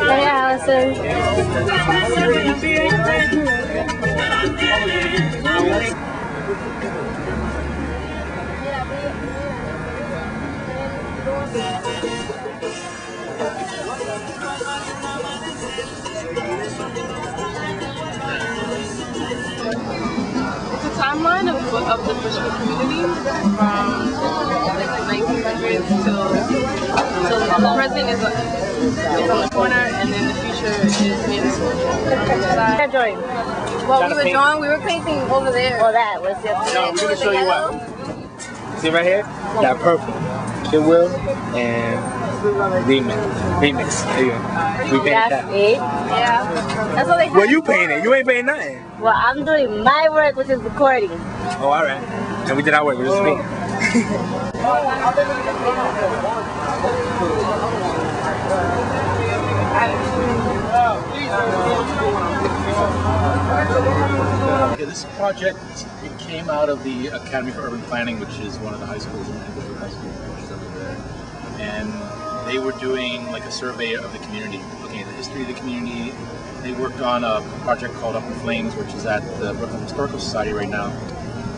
Hey, Allison. It's a timeline of the Bushwick community from like the 1900s till the present is on the corner, and then the future is maybe side. Well, we were painting over there. Well, that was just. No, we're gonna show you what. See right here? That purple. It will and remix. There you go. We paint that. It? Yeah. That's what they. Well, you painted. You ain't painting nothing. Well, I'm doing my work, which is recording. Oh, all right. And we did our work. We're just painting. Okay, this project, it came out of the Academy for Urban Planning, which is one of the high schools in Bushwick High School, which is over there. And they were doing like a survey of the community, looking at the history of the community. They worked on a project called Up in Flames, which is at the Brooklyn Historical Society right now,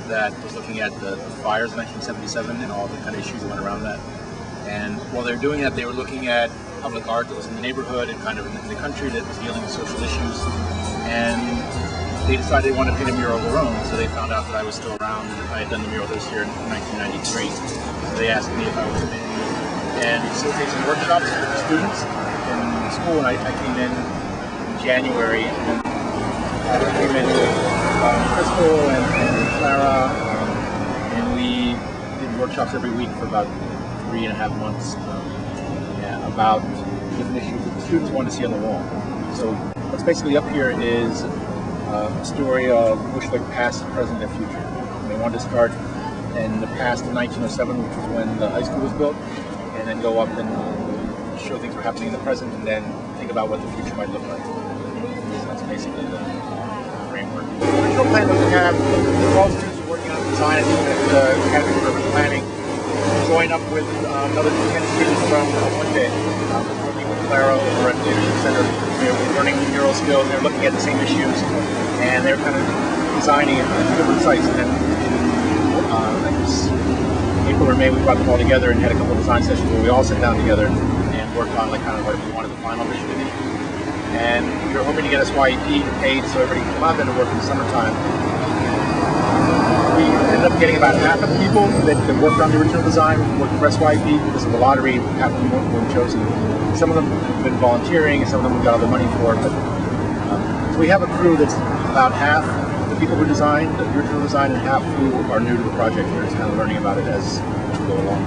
that was looking at the fires in 1977 and all the kind of issues that went around that. And while they were doing that, they were looking at public art that was in the neighborhood and kind of in the country that was dealing with social issues. And they decided they wanted to paint a mural of their own, so they found out that I was still around and I had done the mural this year in 1993. So they asked me if I was in and facilitate some workshops with the students in school, and I came in January and I came in with Crystal and Clara, and we did workshops every week for about 3.5 months about different issues that the students want to see on the wall. So what's basically up here is a story of Bushwick past, present, and future. And they wanted to start in the past in 1907, which was when the high school was built, and then go up and show things were happening in the present, and then think about what the future might look like. So that's basically the framework. The original plan was to have 12 students working on design at the Academy for Urban Planning, join up with another 10 students from Puente, working with Clara over at the Leadership Center. They were learning mural skills, they were looking at the same issues, and they were kind of designing at different sites. And then I guess April or May, we brought them all together and had a couple of design sessions where we all sat down together and worked on like kind of what we wanted the final vision to be. And we were hoping to get a SYEP paid so everybody could come out there to work in the summertime. We ended up getting about half of the people that worked on the original design worked for SYEP because of the lottery. Half of them weren't chosen. Some of them have been volunteering, and some of them got other money for it. But so we have a crew that's about half the people who designed the original design and half who are new to the project. We're just kind of learning about it as we go along.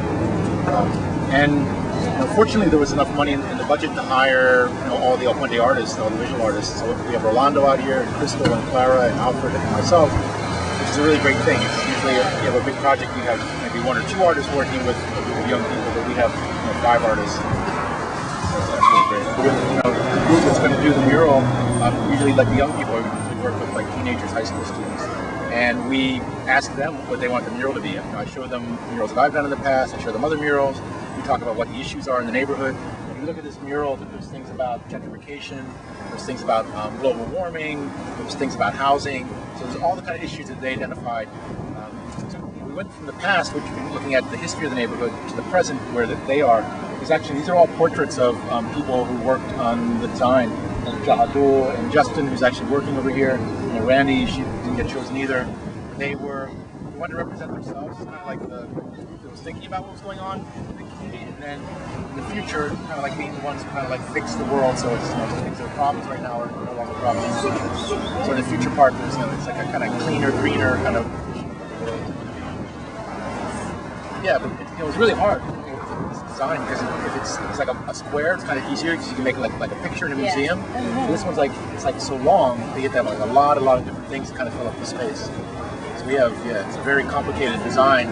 Fortunately, there was enough money in the budget to hire all the Puente artists, all the visual artists. So we have Rolando out here, and Crystal, and Clara, and Alfred, and myself. It's a really great thing. It's usually if you have a big project, you have maybe 1 or 2 artists working with a group of young people, but we have 5 artists. So that's really great. The group that's going to do the mural, usually like the young people, we work with like teenagers, high school students, and we ask them what they want the mural to be. I show them murals that I've done in the past. I show them other murals. We talk about what the issues are in the neighborhood. If you look at this mural, there's things about gentrification, there's things about global warming, there's things about housing. So there's all the kind of issues that they identified. We went from the past, which we're looking at the history of the neighborhood, to the present, where they are. Because actually, these are all portraits of people who worked on the design. Jahadul and Justin, who's actually working over here. Randy, she didn't get chosen either. They wanted to represent themselves, kind of like the group that was thinking about what was going on in the community, and then in the future, kind of like being the ones who kind of like fix the world. So it's things that are problems right now are no longer problems in the future. So in the future part, there's it's like a kind of cleaner, greener kind of. Yeah, but it was really hard. Design because if it's like a square, it's kind of easier because you can make like a picture in a museum. This one's like it's like so long, they get to have like a lot of different things to kind of fill up the space. So we have, it's a very complicated design,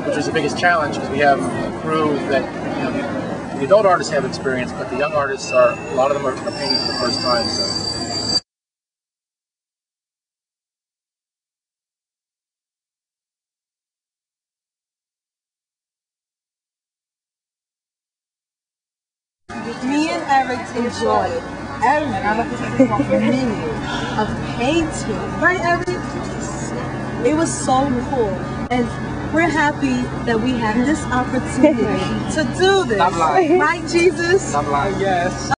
which was the biggest challenge because we have a crew that, the adult artists have experience, but the young artists a lot of them are painting for the first time. So. Me and Eric enjoyed every minute of painting. Right, Eric? It was so cool. And we're happy that we have this opportunity to do this. Right, Jesus? Yes.